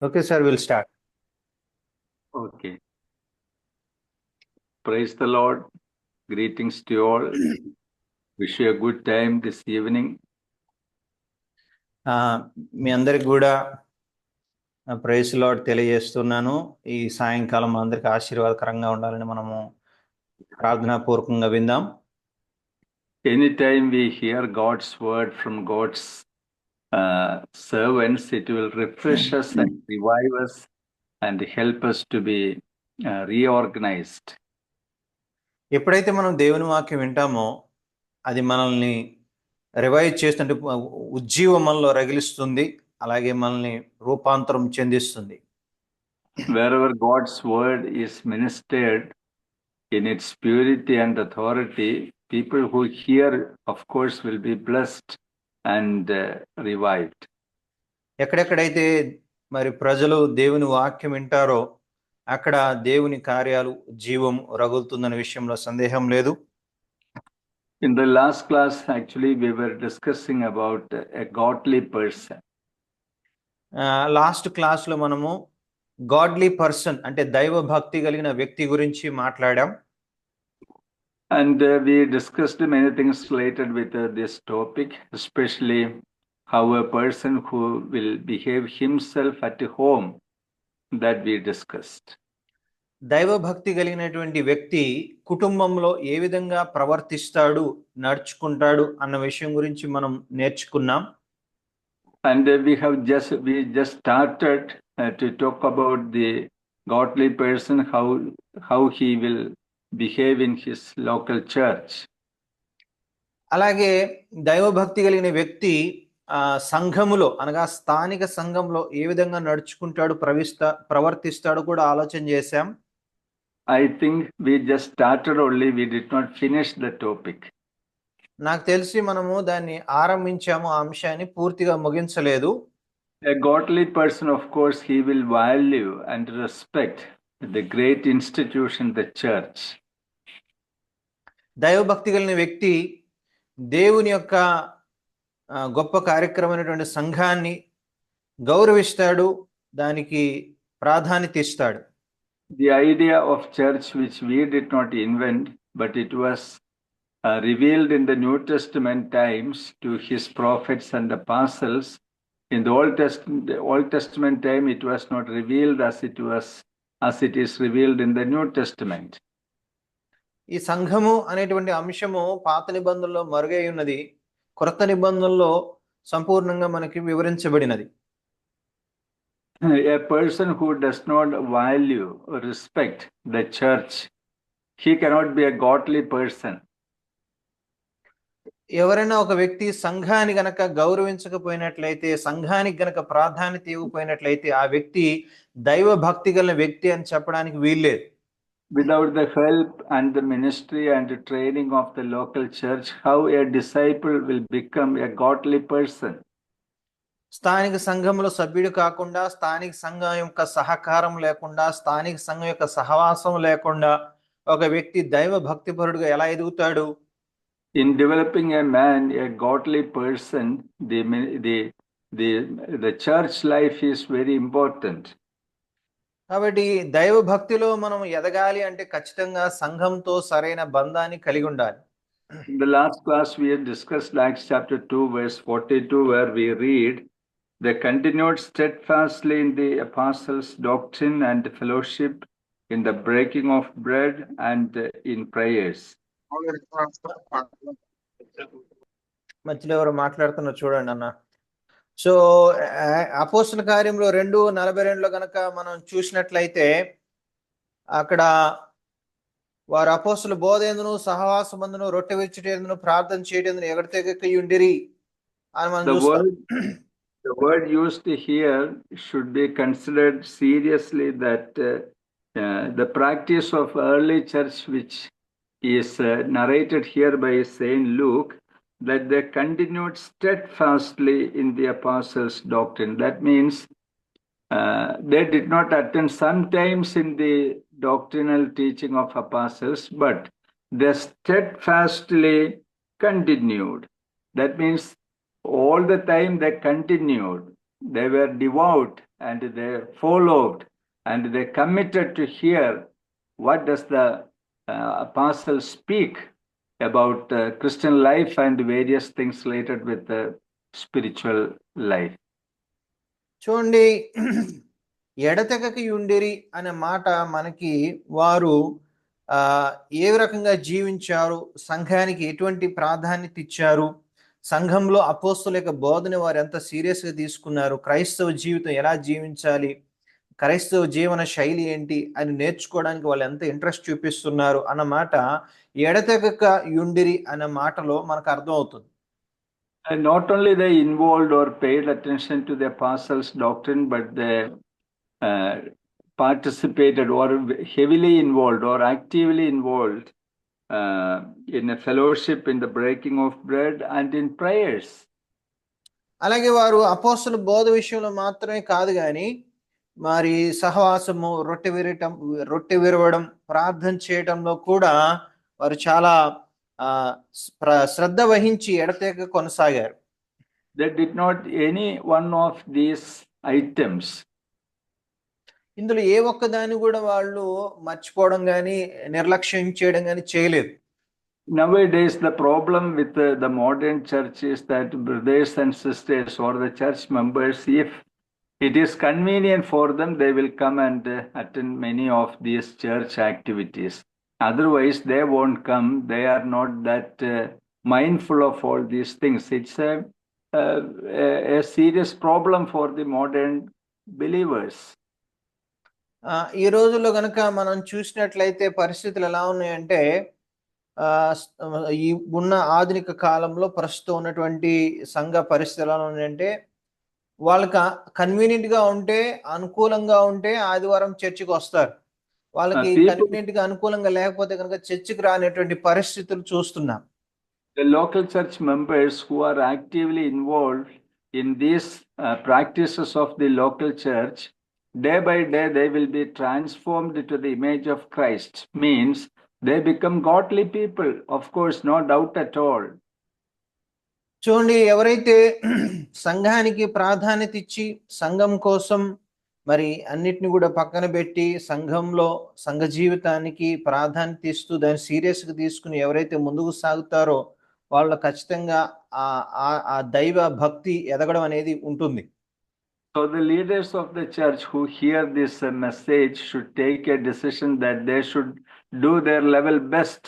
Okay, sir, we'll start. Okay. Praise the Lord. Greetings to you all. Wish you a good time this evening. మీ అందరికి కూడా praise lord తెలియజేస్తున్నాను. ఈ సాయంకాలం అందరికి ఆశీర్వాదకరంగా ఉండాలని మనము ప్రార్థనాపూర్వకంగా విందాం. Anytime we hear God's word from God's servants, it will refresh us and revive us and help us to be reorganized. ఎప్పుడైతే మనం దేవుని వాక్యం వింటామో అది మనల్ని రివైవ్ చేస్తుంటే ఉజ్జీవం మనలో రగిలిస్తుంది, అలాగే మనల్ని రూపాంతరం చెందిస్తుంది. Wherever God's word is ministered in its purity and authority, people who hear, of course, will be blessed and revived. ఎక్కడెక్కడైతే మరి ప్రజలు దేవుని వాక్యం వింటారో అక్కడ దేవుని కార్యాలు జీవం రగులుతుందనే విషయంలో సందేహం లేదు. In the last class, actually, we were discussing about a godly person. Last క్లాస్లో మనము గాడ్లీ పర్సన్ అంటే దైవ భక్తి కలిగిన వ్యక్తి గురించి మాట్లాడాం. And we discussed many things related with this topic, especially how a person who will behave himself at home, that we discussed. దైవ భక్తి కలిగినటువంటి వ్యక్తి కుటుంబంలో ఏ విధంగా ప్రవర్తిస్తాడు, నడుచుకుంటాడు అన్న విషయం గురించి మనం నేర్చుకున్నాం. And we just started to talk about the godly person, how he will behave in his local church. అలాగే దైవ భక్తి కలిగిన వ్యక్తి సంఘములో అనగా స్థానిక సంఘంలో ఏ విధంగా నడుచుకుంటాడు, ప్రవర్తిస్తాడు కూడా ఆలోచన చేశాం. I think we just started only, we did not finish the topic. నాకు తెలిసి మనము దాన్ని ఆరంభించాము, ఆ అంశాన్ని పూర్తిగా ముగించలేదు. A godly person, of course, he will value and respect the great institution, the church. దైవ భక్తి కలిగిన వ్యక్తి దేవుని యొక్క గొప్ప కార్యక్రమమైనటువంటి సంఘాన్ని గౌరవిస్తాడు, దానికి ప్రాధాన్యత ఇస్తాడు. The idea of church, which we did not invent, but it was revealed in the New Testament times to his prophets and apostles. In the Old Testament time, it was not revealed as it is revealed in the New Testament. ఈ సంఘము అనేటువంటి అంశము పాత నిబంధనలో మరుగై ఉన్నది, కొత్త నిబంధనలో సంపూర్ణంగా మనకి వివరించబడినది. A person who does not value or respect the church, he cannot be a godly person. ఎవరైనా ఒక వ్యక్తి సంఘాన్ని గనక గౌరవించకపోయినట్లయితే, సంఘానికి గనక ప్రాధాన్యత ఇవ్వకపోయినట్లయితే ఆ వ్యక్తి దైవ భక్తి గల వ్యక్తి అని చెప్పడానికి వీల్లేదు. Without the help and the ministry and the training of the local church, how a disciple will become a godly person? స్థానిక సంఘంలో సభ్యుడు కాకుండా, స్థానిక సంఘం యొక్క సహకారం లేకుండా, స్థానిక సంఘం యొక్క సహవాసం లేకుండా ఒక వ్యక్తి దైవ భక్తిపరుడుగా ఎలా ఎదుగుతాడు? In developing a man, a godly person, the church life is very important. కాబట్టి దైవ భక్తిలో మనం ఎదగాలి అంటే ఖచ్చితంగా సంఘంతో సరైన బంధాన్ని కలిగి ఉండాలి. In the last class, we had discussed Acts chapter 2, verse 42, where we read, "They continued steadfastly in the apostles' doctrine and fellowship, in the breaking of bread and in prayers." మధ్యలో ఎవరు మాట్లాడుతున్నారు చూడండి అన్న. సో అపోస్తల కార్యంలో 2:42 కనుక మనం చూసినట్లయితే అక్కడ వారు అపోస్తల బోధేందును సహవాసమందును రొట్టె విరుచుటేందును ప్రార్థన చేయటందును ఎగడతెగక ఉండిరి అని మనం చూస్తాం. The word used here should be considered seriously, that the practice of early church, which is narrated here by Saint Luke, that they continued steadfastly in the apostles' doctrine. That means they did not attend sometimes in the doctrinal teaching of apostles, but they steadfastly continued. That means all the time they continued they were devout and they followed and they committed to hear what does the apostle speak about Christian life and various things related with the spiritual life. చూడండి, ఎడతెగక యుండిరి అనే మాట మనకి వారు ఏ రకంగా జీవించారు, సంఘానికి ఎటువంటి ప్రాధాన్యత ఇచ్చారు, సంఘంలో అపోస్తుల యొక్క బోధన వారు ఎంత సీరియస్గా తీసుకున్నారు, క్రైస్తవ జీవితం ఎలా జీవించాలి, క్రైస్తవ జీవన శైలి ఏంటి అని నేర్చుకోవడానికి వాళ్ళు ఎంత ఇంట్రెస్ట్ చూపిస్తున్నారు అన్నమాట ఎడతెగక యుండిరి అనే మాటలో మనకు అర్థమవుతుంది. And not only they involved or paid attention to the apostles' doctrine, but they participated or heavily involved or actively involved in a fellowship, in the breaking of bread and in prayers. అలాగే వారు అపోస్తల బోధ విషయంలో మాత్రమే కాదు కానీ మరి సహవాసము, రొట్టె విరవడం, ప్రార్థన చేయడంలో కూడా వారు చాలా శ్రద్ధ వహించి ఎడతెగక కొనసాగారు. They did not any one of these items. ఇందులో ఏ ఒక్కదాన్ని కూడా వాళ్ళు మర్చిపోవడం కానీ నిర్లక్ష్యం చేయడం కానీ చేయలేదు. Nowadays the problem with the modern church is that brothers and sisters or the church members, if it is convenient for them, they will come and attend many of these church activities. Otherwise they won't come. They are not that mindful of all these things. It's a serious problem for the modern believers. ఈ రోజుల్లో గనక మనం చూసినట్లయితే పరిస్థితులు ఎలా ఉన్నాయంటే, ఈ ఉన్న ఆధునిక కాలంలో ప్రస్తుతం ఉన్నటువంటి సంఘ పరిస్థితులు ఎలా ఉన్నాయంటే, వాళ్ళకి కన్వీనియంట్ గా ఉంటే, అనుకూలంగా ఉంటే ఆదివారం చర్చికి వస్తారు. వాళ్ళకి కన్వీనియంట్ గా అనుకూలంగా లేకపోతే కనుక చర్చికి రానేటువంటి పరిస్థితులు చూస్తున్నాం. The local church members who are actively involved in these practices of the local church, day by day they will be transformed to the image of Christ. Means they become godly people, of course, no doubt at all. చూడండి, ఎవరైతే సంఘానికి ప్రాధాన్యత ఇచ్చి సంఘం కోసం మరి అన్నిటిని కూడా పక్కన పెట్టి సంఘంలో సంఘ జీవితానికి ప్రాధాన్యత ఇస్తూ దాన్ని సీరియస్గా తీసుకుని ఎవరైతే ముందుకు సాగుతారో వాళ్ళు ఖచ్చితంగా ఆ దైవ భక్తి ఎదగడం అనేది ఉంటుంది. So the leaders of the church who hear this message should take a decision that they should do their level best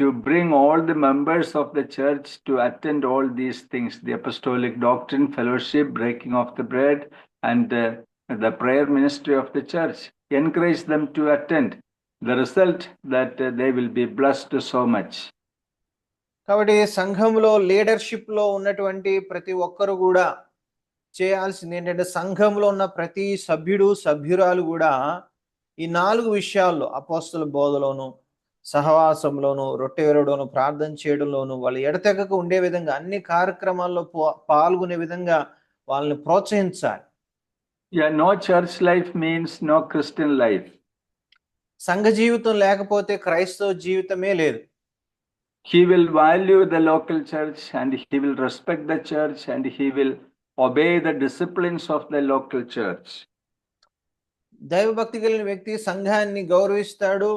to bring all the members of the church to attend all these things: the apostolic doctrine, fellowship, breaking of the bread, and the prayer ministry of the church. Encourage them to attend. The result that they will be blessed so much. కాబట్టి సంఘంలో leadership లో ఉన్నటువంటి ప్రతి ఒక్కరు కూడా చేయాల్సింది ఏంటంటే, సంఘంలో ఉన్న ప్రతి సభ్యుడు సభ్యురాలు కూడా ఈ 4 విషయాల్లో అపోస్తల బోధలోను, సహవాసంలోను, రొట్టె విరవడంలోను, ప్రార్థన చేయడంలోను వాళ్ళు ఎడతెగక ఉండే విధంగా అన్ని కార్యక్రమాల్లో పాల్గొనే విధంగా వాళ్ళని ప్రోత్సహించాలి. Yeah, no church life means no Christian life. సంఘ జీవితం లేకపోతే క్రైస్తవ జీవితమే లేదు. He will value the local church and he will respect the church and he will obey the disciplines of the local church. దైవభక్తి కలిగిన వ్యక్తి సంఘాన్ని గౌరవిస్తాడు,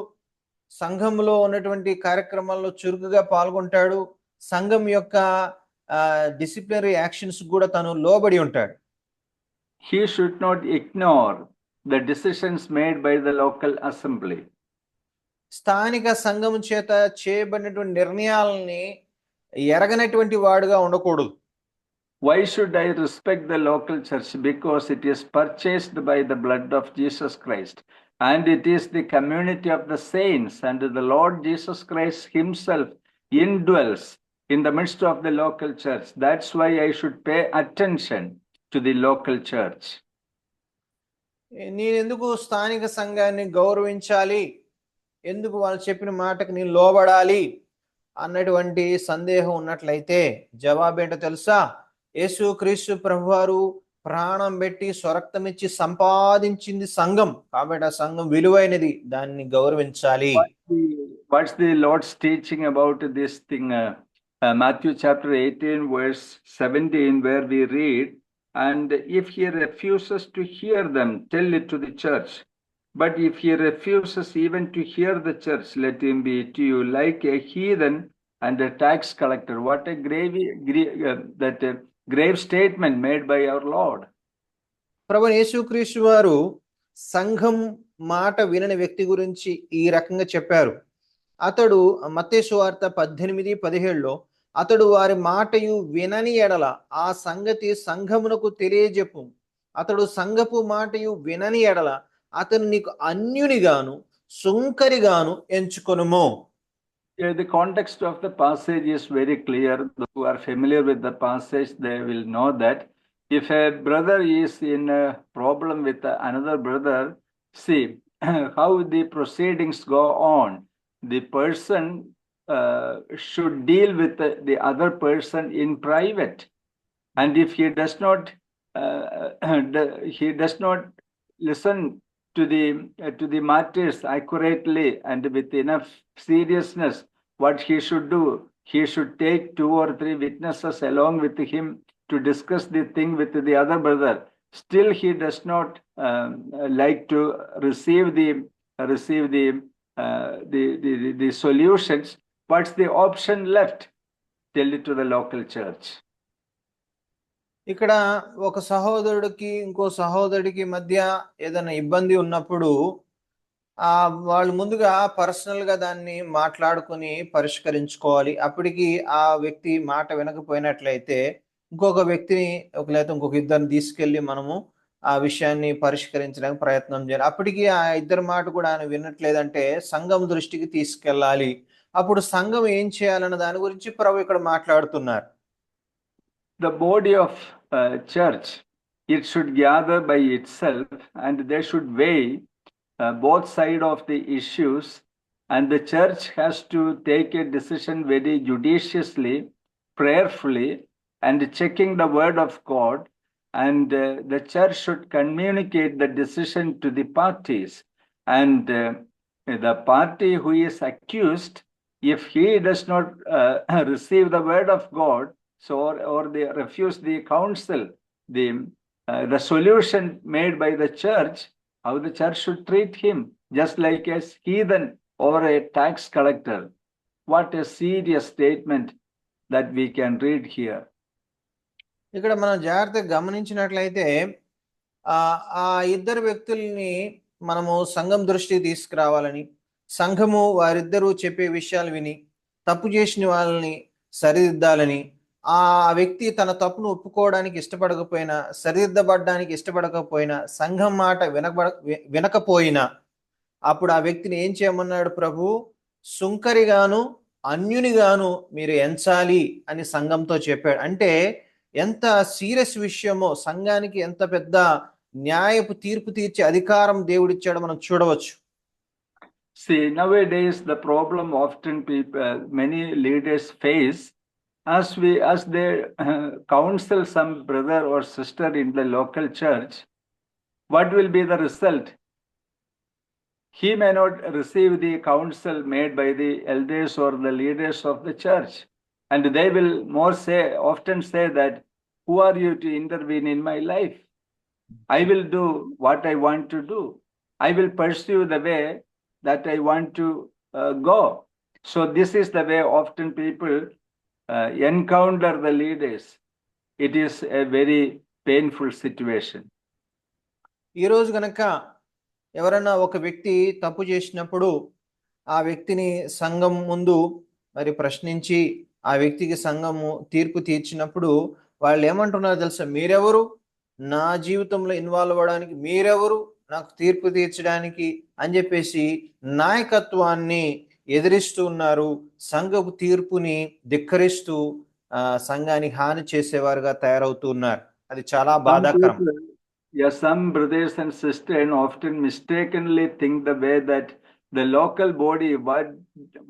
సంఘంలో ఉన్నటువంటి కార్యక్రమాల్లో చురుకుగా పాల్గొంటాడు, సంఘం యొక్క డిసిప్లినరీ యాక్షన్స్ కూడా తను లోబడి ఉంటాడు. He should not ignore the decisions made by the local assembly. స్థానిక సంఘం చేత చేయబడినటువంటి నిర్ణయాలని ఎరగనటువంటి వాడుగా ఉండకూడదు. Why should I respect the local church? Because it is purchased by the blood of Jesus Christ, and it is the community of the saints, and the Lord Jesus Christ himself indwells in the midst of the local church. That's why I should pay attention to the local church. నేను ఎందుకు స్థానిక సంఘాన్ని గౌరవించాలి, ఎందుకు వాళ్ళు చెప్పిన మాటకు నేను లోబడాలి అన్నటువంటి సందేహం ఉన్నట్లయితే జవాబేంటో తెలుసా? యేసుక్రీస్తు ప్రభువారు ప్రాణం పెట్టి స్వరక్తమిచ్చి సంపాదించింది సంఘం, కాబట్టి ఆ సంఘం విలువైనది, దాన్ని గౌరవించాలి. What's the Lord's teaching about this thing? Matthew chapter 18 verse 17, where we read, And if he refuses to hear them, tell it to the church. But if he refuses even to hear the church, let him be to you like a heathen and a tax collector. What a grave statement made by our Lord. ప్రభు యేసుక్రీస్తు వారు సంఘం మాట వినని వ్యక్తి గురించి ఈ రకంగా చెప్పారు. అతడు మత్తయి సువార్త 18:17లో అతడు వారి మాటయు వినని ఎడల ఆ సంగతి సంఘమునకు తెలియజెప్పు. అతడు సంఘపు మాటయు వినని ఎడల అతను నీకు అన్యునిగాను సుంకరిగాను ఎంచుకొనుము. The context of the passage is very clear. Those who are familiar with the passage, they will know that if a brother is in a problem with another brother, see how the proceedings go on. The person should deal with the other person in private, and if he does not listen to the matters accurately and with enough seriousness, what he should do, he should take 2 or 3 witnesses along with him to discuss the thing with the other brother. Still he does not like to receive the solutions. What's the option left? Tell it to the local church. ఇక్కడ ఒక సహోదరుడికి ఇంకో సహోదరుడికి మధ్య ఏదైనా ఇబ్బంది ఉన్నప్పుడు వాళ్ళు ముందుగా personal గా దాన్ని మాట్లాడుకుని పరిష్కరించుకోవాలి. అప్పటికి ఆ వ్యక్తి మాట వినకపోయినట్లయితే ఇంకొక వ్యక్తిని లేకపోతే ఇంకొక ఇద్దరిని తీసుకెళ్లి మనము ఆ విషయాన్ని పరిష్కరించడానికి ప్రయత్నం చేయాలి. అప్పటికి ఆ ఇద్దరి మాట కూడా ఆయన వినట్లేదంటే సంఘం దృష్టికి తీసుకెళ్ళాలి. అప్పుడు సంఘం ఏం చేయాలన్న దాని గురించి ప్రభు ఇక్కడ మాట్లాడుతున్నారు. The body of church, it should gather by itself and they should weigh both sides of the issues, and the church has to take a decision very judiciously, prayerfully, and checking the word of God, and the church should communicate the decision to the parties, and the party who is accused, if he does not receive the word of God, so or they refuse the counsel, the solution made by the church, how the church should treat him, just like a heathen or a tax collector. What a serious statement that we can read here. ఇక్కడ మనం జాగ్రత్తగా గమనించినట్లయితే ఆ ఇద్దరు వ్యక్తుల్ని మనము సంఘం దృష్టికి తీసుకురావాలని, సంఘము వారిద్దరూ చెప్పే విషయాలు విని తప్పు చేసిన వాళ్ళని సరిదిద్దాలని, ఆ వ్యక్తి తన తప్పును ఒప్పుకోవడానికి ఇష్టపడకపోయినా, సరిదిద్దబడ్డానికి ఇష్టపడకపోయినా, సంఘం మాట వినకపోయినా అప్పుడు ఆ వ్యక్తిని ఏం చేయమన్నాడు ప్రభు? సుంకరిగాను అన్యునిగాను మీరు ఎంచాలి అని సంఘంతో చెప్పాడు. అంటే ఎంత సీరియస్ విషయమో, సంఘానికి ఎంత పెద్ద న్యాయపు తీర్పు తీర్చే అధికారం దేవుడిచ్చాడో మనం చూడవచ్చు. See, nowadays the problem often many leaders face, as they counsel some brother or sister in the local church, what will be the result? He may not receive the counsel made by the elders or the leaders of the church, and they will often say that, who are you to intervene in my life? I will do what I want to do. I will pursue the way that I want to go. So this is the way often people encounter the leaders. It is a very painful situation. ఈ రోజు గనక ఎవరైనా ఒక వ్యక్తి తప్పు చేసినప్పుడు ఆ వ్యక్తిని సంఘం ముందు మరి ప్రశ్నించి ఆ వ్యక్తికి సంఘము తీర్పు తీర్చినప్పుడు వాళ్ళు ఏమంటున్నారో తెలుసా? మీరెవరు నా జీవితంలో ఇన్వాల్వ్ అవ్వడానికి, మీరెవరు నాకు తీర్పు తీర్చడానికి అని చెప్పేసి నాయకత్వాన్ని ఎదిరిస్తూ ఉన్నారు. సంఘపు తీర్పుని ధిక్కరిస్తూ సంఘానికి హాని చేసేవారుగా తయారవుతూ ఉన్నారు. అది చాలా బాధాకరం. Yes, some brothers and sisters often mistakenly think the way that the local body,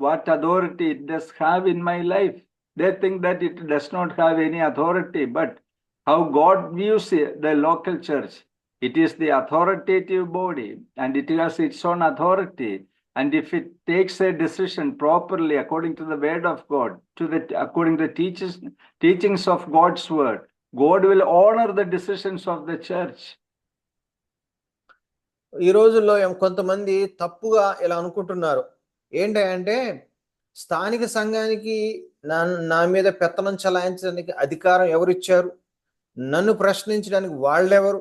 what authority it does have in my life. They think that it does not have any authority, but how God views the local church, it is the authoritative body and it has its own authority. And if it takes a decision properly according to the word of God, according to the teachings of God's word, God will honor the decisions of the church. ఈ రోజుల్లో కొంతమంది తప్పుగా ఇలా అనుకుంటున్నారు. ఏంటంటే స్థానిక సంఘానికి నా మీద పెత్తనం చలాయించడానికి అధికారం ఎవరిచ్చారు, నన్ను ప్రశ్నించడానికి వాళ్ళెవరు,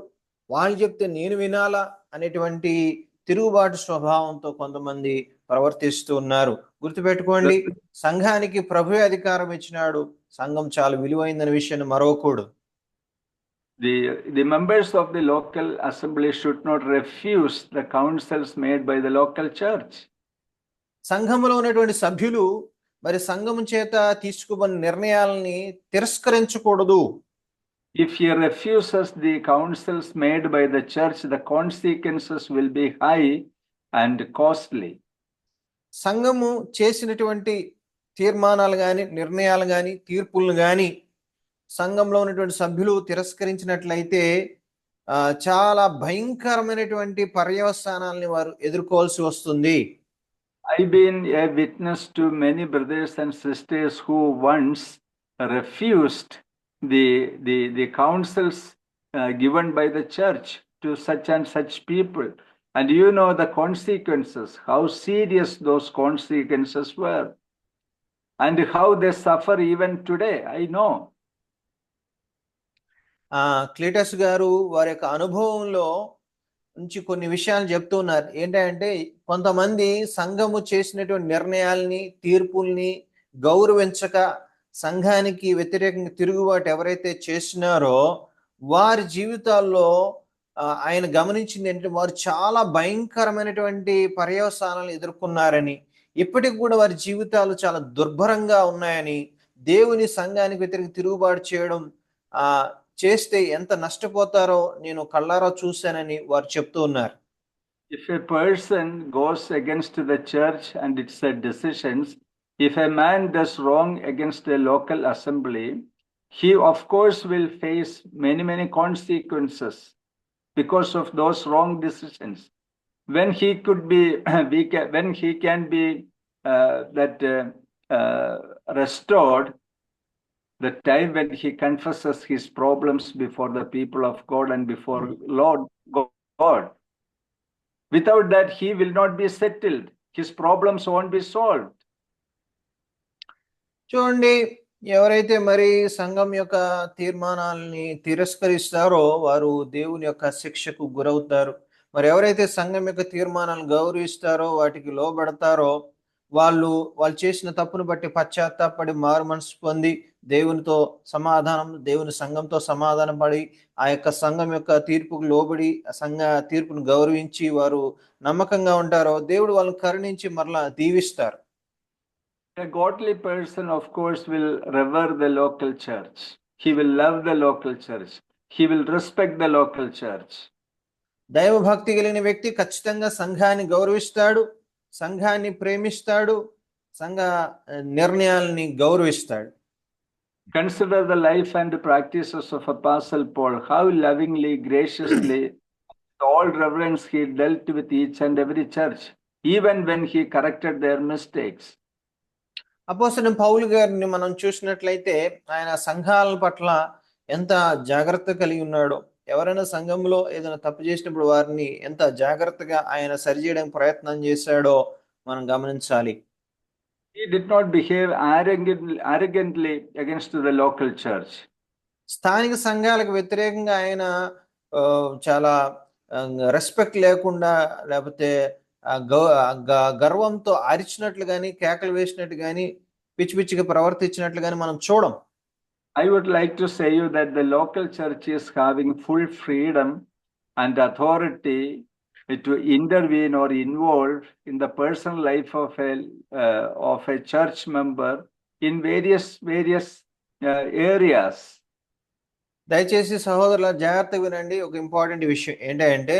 వాళ్ళు చెప్తే నేను వినాలా అనేటువంటి తిరుగుబాటు స్వభావంతో కొంతమంది ప్రవర్తిస్తూ ఉన్నారు. గుర్తుపెట్టుకోండి, సంఘానికి ప్రభువే అధికారం ఇచ్చినాడు. సంఘం చాలా విలువైందనే విషయాన్ని మరవకూడదు. The members of the local assembly should not refuse the counsels made by the local church. సంఘములో ఉన్నటువంటి సభ్యులు మరి సంఘము చేత తీసుకున్న నిర్ణయాలని తిరస్కరించకూడదు. If he refuses the counsels made by the church, the consequences will be high and costly. సంఘము చేసినటువంటి తీర్మానాలు కానీ, నిర్ణయాలు కానీ, తీర్పులను కానీ సంఘంలో ఉన్నటువంటి సభ్యులు తిరస్కరించినట్లయితే చాలా భయంకరమైనటువంటి పర్యవసానాలని వారు ఎదుర్కోవాల్సి వస్తుంది. I've been a witness to many brothers and sisters who once refused the counsels given by the church to such and such people, and you know the consequences, how serious those consequences were, and how they suffer even today. I know. క్లీటస్ గారు వారి యొక్క అనుభవంలో నుంచి కొన్ని విషయాలు చెప్తూ ఉన్నారు. ఏంటంటే కొంతమంది సంఘము చేసినటువంటి నిర్ణయాల్ని, తీర్పుల్ని గౌరవించక సంఘానికి వ్యతిరేకంగా తిరుగుబాటు ఎవరైతే చేసినారో వారి జీవితాల్లో ఆయన గమనించింది ఏంటంటే వారు చాలా భయంకరమైనటువంటి పర్యవసానాలు ఎదుర్కొన్నారని, ఇప్పటికి కూడా వారి జీవితాలు చాలా దుర్భరంగా ఉన్నాయని, దేవుని సంఘానికి వ్యతిరేకంగా తిరుగుబాటు చేయడం చేస్తే ఎంత నష్టపోతారో నేను కళ్ళారా చూశానని వారు చెప్తూ ఉన్నారు. If a person goes against the church and its decisions, if a man does wrong against a local assembly, he of course will face many consequences because of those wrong decisions. When he could be when he can be restored, the time when he confesses his problems before the people of God and before Lord God. Without that, he will not be settled. His problems won't be solved. చూడండి, ఎవరైతే మరి సంఘం యొక్క తీర్మానాలని తిరస్కరిస్తారో వారు దేవుని యొక్క శిక్షకు గురవుతారు. మరి ఎవరైతే సంఘం యొక్క తీర్మానాలను గౌరవిస్తారో, వాటికి లోబడతారో, వాళ్ళు చేసిన తప్పును బట్టి పశ్చాత్తాపడి మారు మనసు పొంది దేవునితో సమాధానం, దేవుని సంఘంతో సమాధానం పడి ఆ యొక్క సంఘం యొక్క తీర్పుకు లోబడి సంఘ తీర్పును గౌరవించి వారు నమ్మకంగా ఉంటారో దేవుడు వాళ్ళని కరుణించి మరలా దీవిస్తారు. A godly person, of course, will revere the local church. He will love the local church. He will respect the local church. దైవ భక్తి కలిగిన వ్యక్తి ఖచ్చితంగా సంఘాన్ని గౌరవిస్తాడు, సంఘాన్ని ప్రేమిస్తాడు, సంఘ నిర్ణయాలని గౌరవిస్తాడు. Consider the life and the practices of Apostle Paul, how lovingly, graciously, with all reverence he dealt with each and every church, even when he corrected their mistakes. అపోస్తలుడైన పౌలు గారిని మనం చూసినట్లయితే ఆయన సంఘాల పట్ల ఎంత జాగ్రత్త కలిగి ఉన్నాడో, ఎవరైనా సంఘంలో ఏదైనా తప్పు చేసినప్పుడు వారిని ఎంత జాగ్రత్తగా ఆయన సరిచేయడానికి ప్రయత్నం చేశాడో మనం గమనించాలి. He did not behave arrogantly against the local church. స్థానిక సంఘాలకు వ్యతిరేకంగా ఆయన చాలా రెస్పెక్ట్ లేకుండా లేకపోతే గర్వంతో అరిచినట్లు కానీ, కేకలు వేసినట్టు కానీ, పిచ్చి పిచ్చిగా ప్రవర్తించినట్లు కానీ మనం చూడం. I would like to say you that the local church is having full freedom and authority to intervene or involve in the personal life of a church member in various areas. దయచేసి సహోదరుల జాగ్రత్తగా వినండి. ఒక important విషయం ఏంటంటే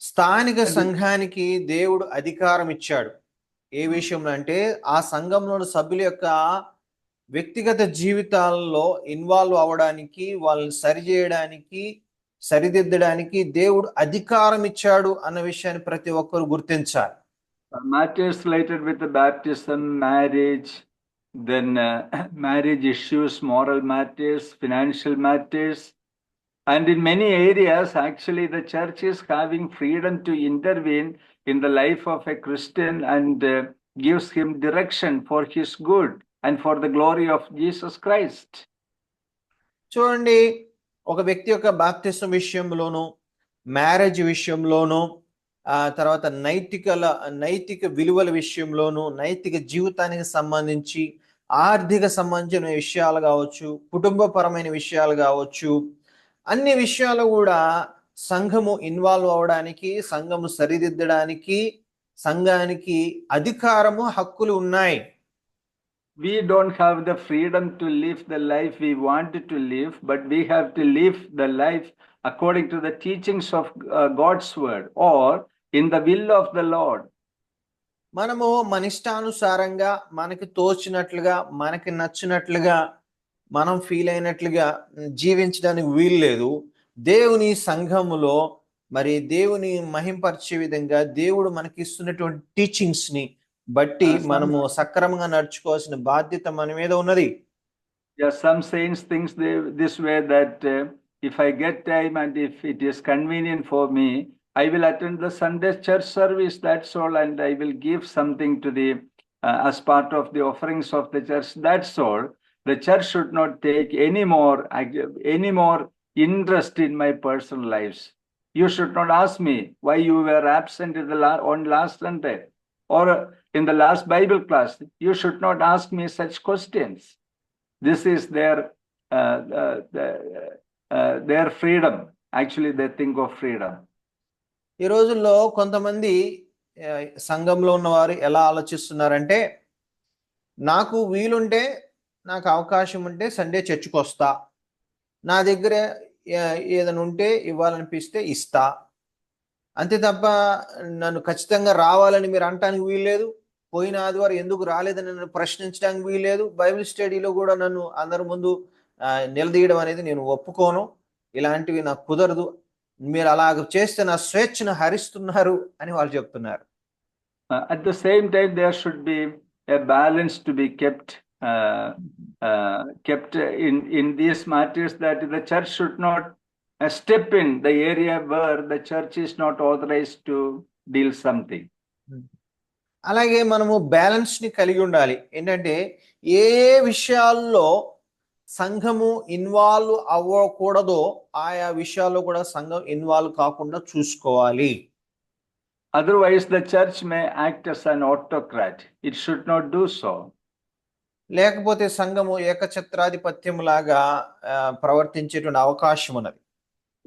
స్థానిక సంఘానికి దేవుడు అధికారం ఇచ్చాడు. ఏ విషయంలో అంటే ఆ సంఘంలోని సభ్యుల యొక్క వ్యక్తిగత జీవితాల్లో ఇన్వాల్వ్ అవ్వడానికి, వాళ్ళని సరిచేయడానికి, సరిదిద్దడానికి దేవుడు అధికారం ఇచ్చాడు అన్న విషయాన్ని ప్రతి ఒక్కరు గుర్తించాలి. Matters related with the baptism, marriage, then marriage issues, moral matters, financial matters. And in many areas, actually, the church is having freedom to intervene in the life of a Christian and gives him direction for his good and for the glory of Jesus Christ. చూడండి, ఒక వ్యక్తి యొక్క బాప్తిసం విషయంలోనూ, marriage విషయంలోనూ, తర్వాత నైతిక విలువల విషయంలోనూ, నైతిక జీవితానికి సంబంధించి, ఆర్థిక సంబంధించిన విషయాలు కావచ్చు, కుటుంబపరమైన విషయాలు కావచ్చు, అన్ని విషయాలు కూడా సంఘము ఇన్వాల్వ్ అవడానికి, సంఘము సరిదిద్దడానికి, సంఘానికి అధికారము, హక్కులు ఉన్నాయి. We don't have the freedom to live the life we want to live, but we have to live the life according to the teachings of God's word or in the will of the Lord. మనము మన ఇష్టానుసారంగా, మనకి తోచినట్లుగా, మనకి నచ్చినట్లుగా, మనం feel అయినట్లుగా జీవించడానికి వీలు లేదు. దేవుని సంఘములో మరి దేవుని మహింపరిచే విధంగా దేవుడు మనకి ఇస్తున్నటువంటి టీచింగ్స్ ని బట్టి మనము సక్రమంగా నడుచుకోవాల్సిన బాధ్యత మన మీద ఉన్నది. Yeah, some saints think this way that if I get time and if it is convenient for me, I will attend the Sunday church service, that's all, and I will give something to the as part of the offerings of the church, that's all. The church should not take any more interest in my personal lives. You should not ask me why you were absent on last Sunday or in the last Bible class. You should not ask me such questions. This is their freedom. Actually, they think of freedom. ఈ రోజుల్లో కొంతమంది సంఘంలో ఉన్నవారు ఎలా ఆలోచిస్తున్నారంటే, నాకు వీలుంటే, నాకు అవకాశం ఉంటే సండే చర్చికి వస్తా, నా దగ్గర ఏదైనా ఉంటే ఇవ్వాలనిపిస్తే ఇస్తా, అంతే తప్ప నన్ను ఖచ్చితంగా రావాలని మీరు అనటానికి వీల్లేదు, పోయిన ఆదివారం ఎందుకు రాలేదని నన్ను ప్రశ్నించడానికి వీల్లేదు, బైబిల్ స్టడీలో కూడా నన్ను అందరి ముందు నిలదీయడం అనేది నేను ఒప్పుకోను, ఇలాంటివి నాకు కుదరదు, మీరు అలాగ చేస్తే నా స్వేచ్ఛను హరిస్తున్నారు అని వాళ్ళు చెప్తున్నారు. At the same time, there should be a balance to be kept in these matters, that the church should not step in the area where the church is not authorized to deal something. అలాగే మనము balance ని కలిగి ఉండాలి. ఏంటంటే ఏ విషయాల్లో సంఘము involve అవ్వకూడదో ఆయా విషయాల్లో కూడా సంఘం ఇన్వాల్వ్ కాకుండా చూసుకోవాలి. Otherwise, the church may act as an autocrat. It should not do so. లేకపోతే సంఘము ఏకఛత్రాధిపత్యం లాగా ప్రవర్తించేటువంటి అవకాశం ఉన్నది.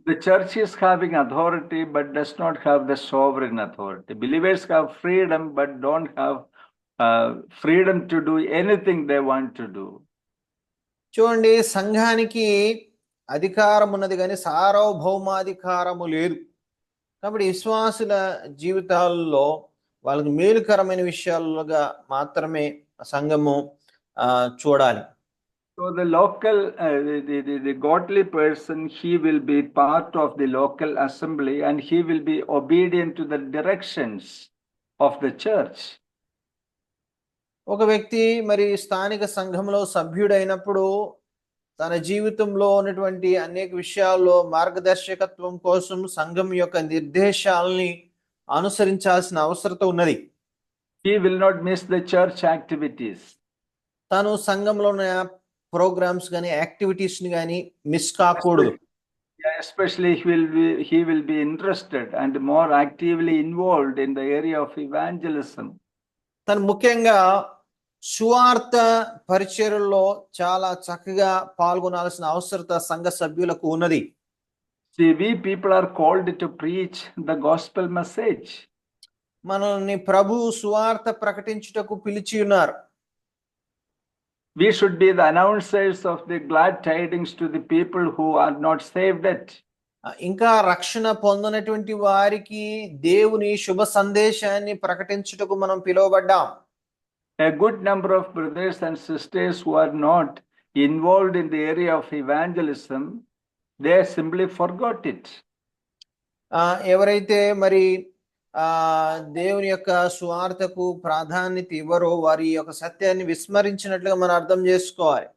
The church is having authority but does not have the sovereign authority. Believers have freedom but don't have freedom to do anything they want to do. చూడండి, సంఘానికి అధికారం ఉన్నది కానీ సార్వభౌమాధికారము లేదు. కాబట్టి విశ్వాసుల జీవితాల్లో వాళ్ళకి మేలుకరమైన విషయాలుగా మాత్రమే సంఘము చూడాలి. So the local, the godly person, he will be part of the local assembly and he will be obedient to the directions of the church. ఒక వ్యక్తి మరి స్థానిక సంఘంలో సభ్యుడైనప్పుడు తన జీవితంలో ఉన్నటువంటి అనేక విషయాల్లో మార్గదర్శకత్వం కోసం సంఘం యొక్క నిర్దేశాలని అనుసరించాల్సిన అవసరత ఉన్నది. He will not miss the church activities. తను సంఘంలో ఉన్న ప్రోగ్రామ్స్ కానీ యాక్టివిటీస్ ని కానీ మిస్ కాకూడదు. Especially he will be interested and more actively involved in the area of evangelism. తను ముఖ్యంగా సువార్త పరిచర్యలో చాలా చక్కగా పాల్గొనాల్సిన అవసరత సంఘ సభ్యులకు ఉన్నది. See, we people are called to preach the gospel message. మనల్ని ప్రభు సువార్త ప్రకటించుటకు పిలిచి ఉన్నారు. We should be the announcers of the glad tidings to the people who are not saved yet. ఇంకా రక్షణ పొందినటువంటి వారికి దేవుని శుభ సందేశాన్ని ప్రకటించుటకు మనం పిలువబడ్డాం. A good number of brothers and sisters who are not involved in the area of evangelism, they simply forgot it. ఎవరైతే మరి దేవుని యొక్క సువార్తకు ప్రాధాన్యత ఇవ్వరో వారి యొక్క సత్యాన్ని విస్మరించినట్లుగా మనం అర్థం చేసుకోవాలి.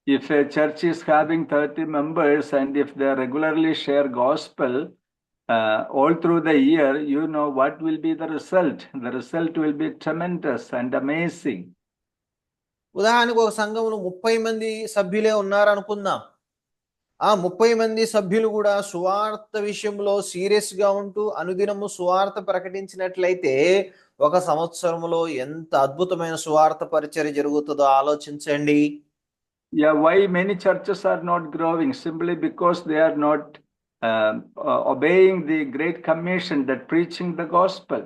If a church is having 30 members and if they regularly share gospel all through the year, you know what will be the result. The result will be tremendous and amazing. ఉదాహరణకు ఒక సంఘంలో 30 మంది సభ్యులే ఉన్నారనుకుందాం. ఆ 30 మంది సభ్యులు కూడా సువార్త విషయంలో సీరియస్ గా ఉంటూ అనుదినము సువార్త ప్రకటించినట్లయితే ఒక సంవత్సరంలో ఎంత అద్భుతమైన సువార్త పరిచర్య జరుగుతుందో ఆలోచించండి. Yeah, why many churches are not growing? Simply because they are not obeying the Great Commission, that preaching the gospel.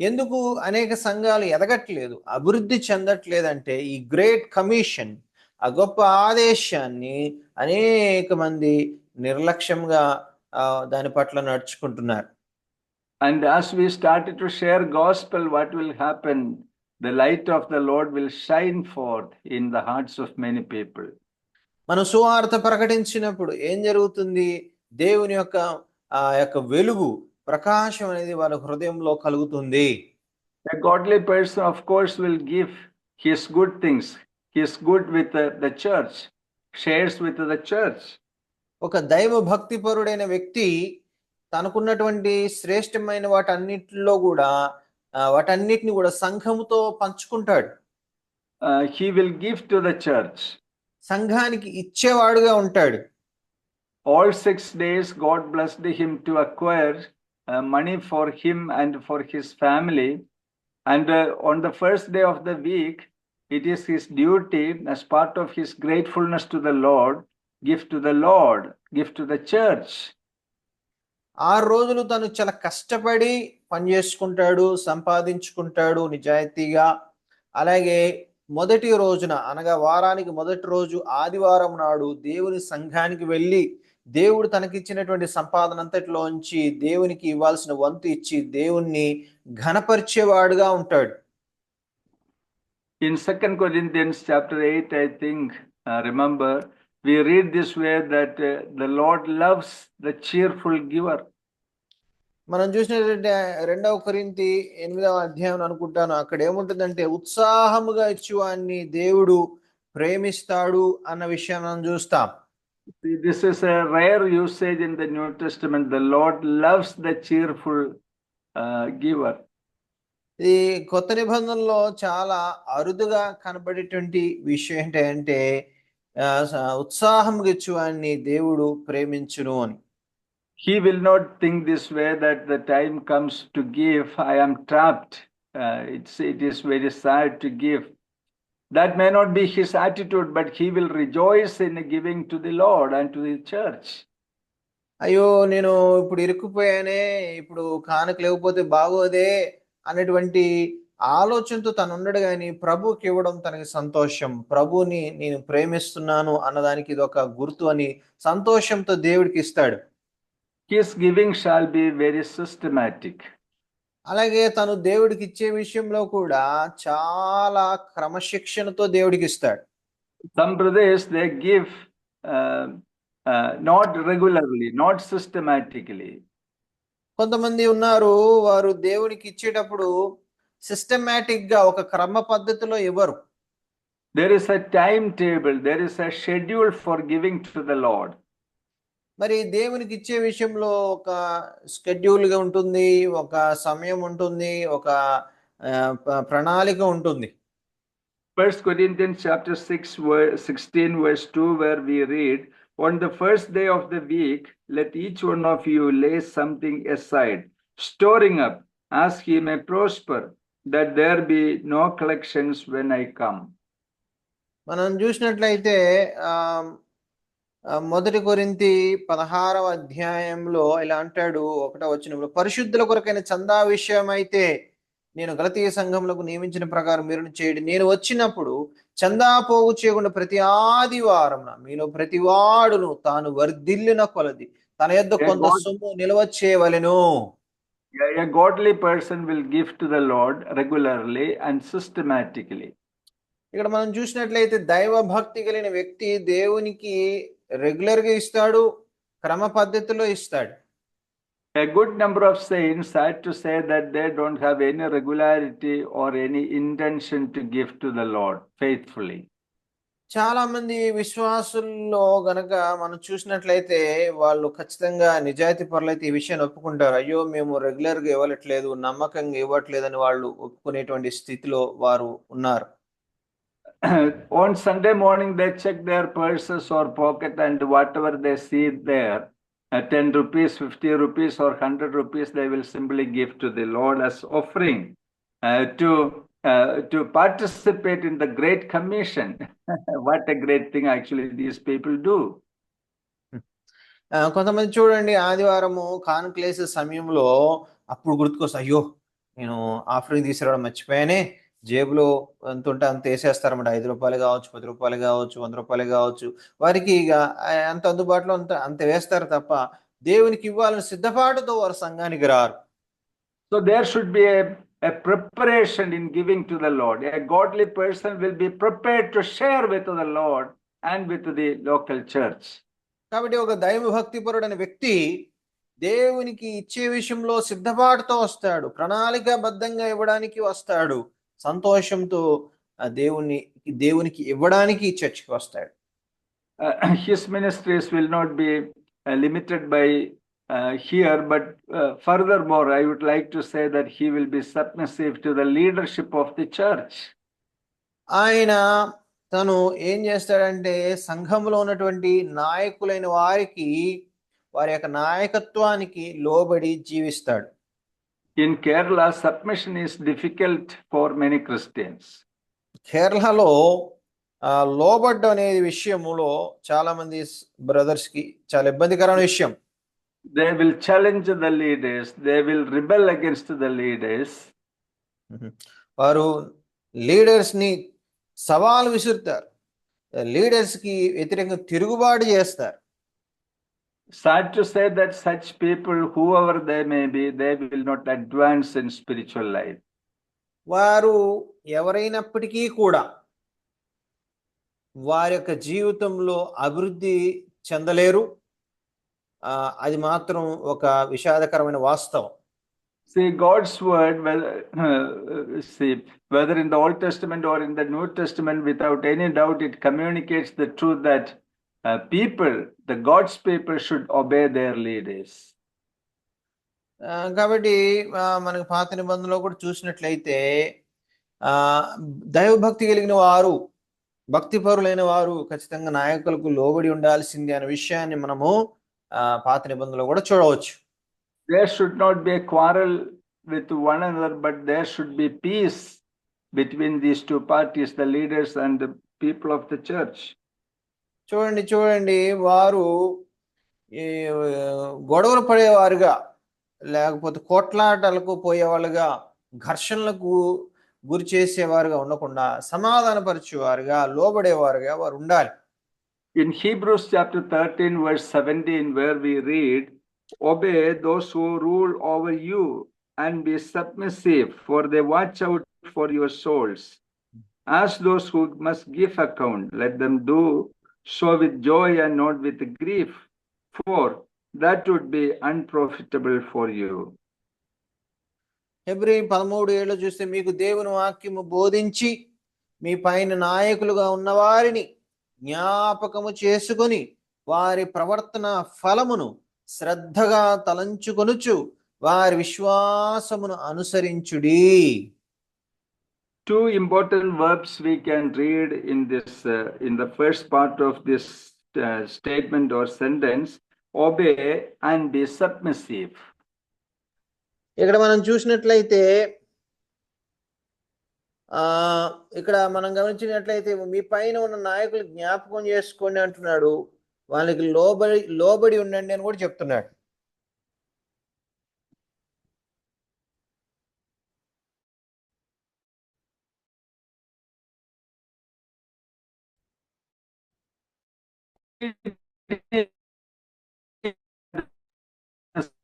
ఎందుకు అనేక సంఘాలు ఎదగట్లేదు, అభివృద్ధి చెందట్లేదంటే ఈ గ్రేట్ కమిషన్, ఆ గొప్ప ఆదేశాన్ని అనేక మంది నిర్లక్ష్యంగా దాని పట్ల నడుచుకుంటున్నారు. And as we started to share gospel, what will happen? The light of the Lord will shine forth in the hearts of many people. మనం సువార్త ప్రకటించినప్పుడు ఏం జరుగుతుంది? దేవుని యొక్క యొక్క వెలుగు, ప్రకాశం అనేది వాళ్ళ హృదయంలో కలుగుతుంది. A godly person, of course, will give his good things. He is good with the church, shares with the church. ఒక దైవ భక్తి పరుడైన వ్యక్తి తనకున్నటువంటి శ్రేష్టమైన వాటన్నిటిని కూడా సంఘముతో పంచుకుంటాడు. He will give to the church. సంఘానికి ఇచ్చేవాడుగా ఉంటాడు. All 6 days God blessed him to acquire money for him and for his family, and on the first day of the week it is his duty, as part of his gratefulness to the Lord, give to the Lord, give to the church. 6 రోజులు తను చాలా కష్టపడి పనిచేసుకుంటాడు, సంపాదించుకుంటాడు నిజాయితీగా. అలాగే మొదటి రోజున అనగా వారానికి మొదటి రోజు ఆదివారం నాడు దేవుని సంఘానికి వెళ్ళి దేవుడు తనకిచ్చినటువంటి సంపాదన అంతటిలోంచి దేవునికి ఇవ్వాల్సిన వంతు ఇచ్చి దేవుణ్ణి ఘనపరిచేవాడుగా ఉంటాడు. In 2 Corinthians chapter 8, I think, remember, we read this way that the Lord loves the cheerful giver. మనం చూసినటువంటి 2 కొరింథీ 8వ అధ్యాయం అనుకుంటాను, అక్కడ ఏముంటుందంటే ఉత్సాహముగా ఇచ్చేవాడిని దేవుడు ప్రేమిస్తాడు అన్న విషయాన్ని మనం చూస్తాం. This is a rare usage in the New Testament. The Lord loves the cheerful giver. ఈ కొత్త నిబంధనలో చాలా అరుదుగా కనబడేటువంటి విషయం ఏంటంటే ఉత్సాహంగా ఇచ్చేవాడిని దేవుడు ప్రేమించును అని. He will not think this way, that the time comes to give, I am trapped. It is very sad to give. That may not be his attitude, but he will rejoice in giving to the Lord and to the church. అయ్యో నేను ఇప్పుడు ఇరుక్కుపోయానే, ఇప్పుడు కానుక లేకపోతే బాగోదే అనేటువంటి ఆలోచనతో తను ఉండడు, కానీ ప్రభుకి ఇవ్వడం తనకి సంతోషం. ప్రభుని నేను ప్రేమిస్తున్నాను అన్నదానికి ఇది ఒక గుర్తు అని సంతోషంతో దేవుడికి ఇస్తాడు. His giving shall be very systematic. అలాగే తను దేవుడికి ఇచ్చే విషయంలో కూడా చాలా క్రమశిక్షణతో దేవుడికి ఇస్తాడు. Some brothers, they give not regularly, not systematically. కొంతమంది ఉన్నారు, వారు దేవునికి ఇచ్చేటప్పుడు సిస్టమాటిక్ గా ఒక క్రమ పద్ధతిలో ఇవ్వరు. There is a timetable, there is a schedule for giving to the Lord. మరి దేవునికి ఇచ్చే విషయంలో ఒక షెడ్యూల్ గా ఉంటుంది, ఒక సమయం ఉంటుంది, ఒక ప్రణాళిక ఉంటుంది. 1 Corinthians chapter 6 verse 16 verse 2, where we read, on the first day of the week let each one of you lay something aside, storing up as he may prosper, that there be no collections when I come. మనం చూసినట్లయితే 1 కొరింథీ 16వ అధ్యాయంలో ఇలా అంటాడు, 1వ వచనంలో, పరిశుద్ధుల కొరకైన చందా విషయం అయితే నేను గలతీయ సంఘములకు నియమించిన ప్రకారం మీరు చేయండి. నేను వచ్చినప్పుడు చందా పోగు చేయకుండా ప్రతి ఆదివారం మీలో ప్రతి వాడును తాను వర్ధిల్లిన కొలది తన యొద్ద కొంత సొమ్ము నిల్వ చేయవలెను. A godly person will give to the Lord regularly and systematically. ఇక్కడ మనం చూసినట్లయితే దైవ భక్తి కలిగిన వ్యక్తి దేవునికి రెగ్యులర్ గా ఇస్తాడు, క్రమ పద్ధతిలో ఇస్తాడు. A good number of saints had to say that they don't have any regularity or any intention to give to the Lord faithfully. చాలా మంది విశ్వాసుల్లో గనక మనం చూసినట్లయితే వాళ్ళు ఖచ్చితంగా నిజాయితీ పరులైతే ఈ విషయాన్ని ఒప్పుకుంటారు. అయ్యో మేము రెగ్యులర్గా ఇవ్వట్లేదు, నమ్మకంగా ఇవ్వట్లేదని వాళ్ళు ఒప్పుకునేటువంటి స్థితిలో వారు ఉన్నారు. On Sunday morning, they check their purses or pocket, and whatever they see there, 10 rupees, 50 rupees, or 100 rupees, they will simply give to the Lord as offering to participate in the Great Commission. What a great thing actually these people do. కొంతమంది చూడండి, ఆదివారము కాన్క్లేస్ సమయంలో అప్పుడు గుర్తుకొస్తా, అయ్యో నేను offering తీసుకురావడం మర్చిపోయానే, జేబులో ఎంత ఉంటే అంత వేసేస్తారన్నమాట. 5 రూపాయలు కావచ్చు, 10 రూపాయలు కావచ్చు, 100 రూపాయలు కావచ్చు, వారికి ఇక అంత అందుబాటులో అంత వేస్తారు తప్ప దేవునికి ఇవ్వాలని సిద్ధపాటుతో వారు సంఘానికి రారు. So there should be a preparation in giving to the Lord. A godly person will be prepared to share with the Lord and with the local church. కాబట్టి ఒక దైవభక్తిపరుడైన వ్యక్తి దేవునికి ఇచ్చే విషయంలో సిద్ధపాటుతో వస్తాడు, ప్రణాళికాబద్ధంగా ఇవ్వడానికి వస్తాడు, సంతోషంతో దేవునికి ఇవ్వడానికి చర్చికి వస్తాడు. His ministries will not be limited by here, but furthermore, I would like to say that he will be submissive to the leadership of the church. ఆయన తను ఏం చేస్తాడంటే సంఘంలో ఉన్నటువంటి నాయకులైన వారికి, వారి యొక్క నాయకత్వానికి లోబడి జీవిస్తాడు. In Kerala, submission is difficult for many Christians. కేరళలో లోబడ్డ అనే విషయంలో చాలా మంది బ్రదర్స్ కి చాలా ఇబ్బందికరమైన విషయం. They will challenge the leaders, they will rebel against the leaders. వారు లీడర్స్ ని సవాల్ విసురుతారు, లీడర్స్ కి వ్యతిరేకంగా తిరుగుబాటు చేస్తారు. Sad to say that such people, whoever they may be, they will not advance in spiritual life. వారు ఎవరైనప్పటికీ కూడా వారి యొక్క జీవితంలో అభివృద్ధి చెందలేరు. అది మాత్రం ఒక విషాదకరమైన వాస్తవం. See, God's word, whether in the Old Testament or in the New Testament, without any doubt, it communicates the truth that the God's people should obey their leaders. కాబట్టి మనకు పాత నిబంధనలో కూడా చూసినట్లయితే దైవభక్తి కలిగిన వారు, భక్తిపరులైన వారు ఖచ్చితంగా నాయకులకు లోబడి ఉండాల్సిందే అనే విషయాన్ని మనము పాత నిబంధనలో కూడా చూడవచ్చు. There should not be a quarrel with one another, but there should be peace between these two parties, the leaders and the people of the church. చూడండి వారు గొడవలు పడేవారుగా, లేకపోతే కోట్లాటలకు పోయేవాళ్ళుగా, ఘర్షణలకు గురి చేసేవారుగా ఉండకుండా సమాధానపరిచేవారుగా, లోబడేవారుగా వారు ఉండాలి. In Hebrews chapter 13 verse 17, where we read, obey those who rule over you and be submissive, for they watch out for your souls. As those who must give account, let them do so with joy and not with grief, for that would be unprofitable for you. Hebrew 13:7 చూస్తే, మీకు దేవుని వాక్యము బోధించి మీ పైన నాయకులుగా ఉన్నవారిని జ్ఞాపకము చేసుకొని వారి ప్రవర్తన ఫలమును శ్రద్ధగా తలంచుకొనుచు వారి విశ్వాసమును అనుసరించుడి. Two important verbs we can read in this in the first part of this statement or sentence: obey and be submissive. ఇక్కడ మనం చూసినట్లయితే ఇక్కడ మనం గమనించినట్లయితే మీ పైన ఉన్న నాయకులు జ్ఞాపకం చేసుకోండి అంటున్నాడు, వాళ్ళకి లోబడి ఉండండి అని కూడా చెప్తున్నాడు.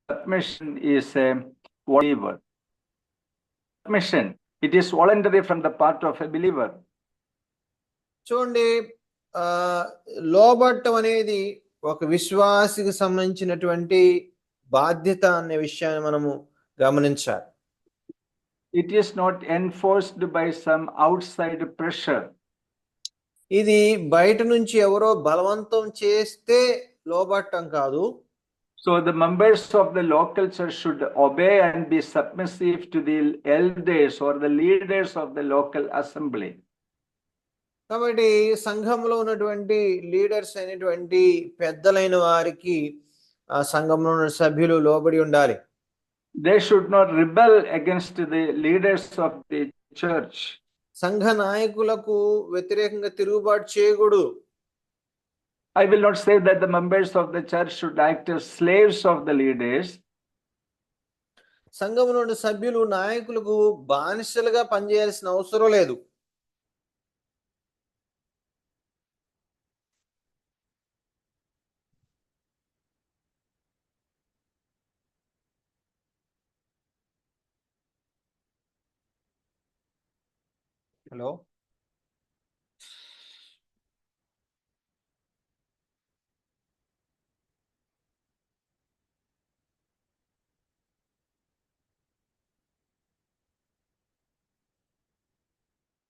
Submission is a believer. Submission, it is voluntary from the part of a believer. చూడండి, లోబట్టం అనేది ఒక విశ్వాసికి సంబంధించినటువంటి బాధ్యత అనే విషయాన్ని మనము గమనించాలి. It is not enforced by some outside pressure. ఇది బయట నుంచి ఎవరో బలవంతం చేస్తే లోబట్టం కాదు. So the members of the local church should obey and be submissive to the elders or the leaders of the local assembly. కాబట్టి సంఘంలో ఉన్నటువంటి లీడర్స్ అయినటువంటి పెద్దలైన వారికి ఆ సంఘంలో ఉన్న సభ్యులు లోబడి ఉండాలి. They should not rebel against the leaders of the church. సంఘ నాయకులకు వ్యతిరేకంగా తిరుగుబాటు చేయకూడదు. I will not say that the members of the church should act as slaves of the leaders. సంఘంలో ఉన్న సభ్యులు నాయకులకు బానిసలుగా పనిచేయాల్సిన అవసరం లేదు. హలో.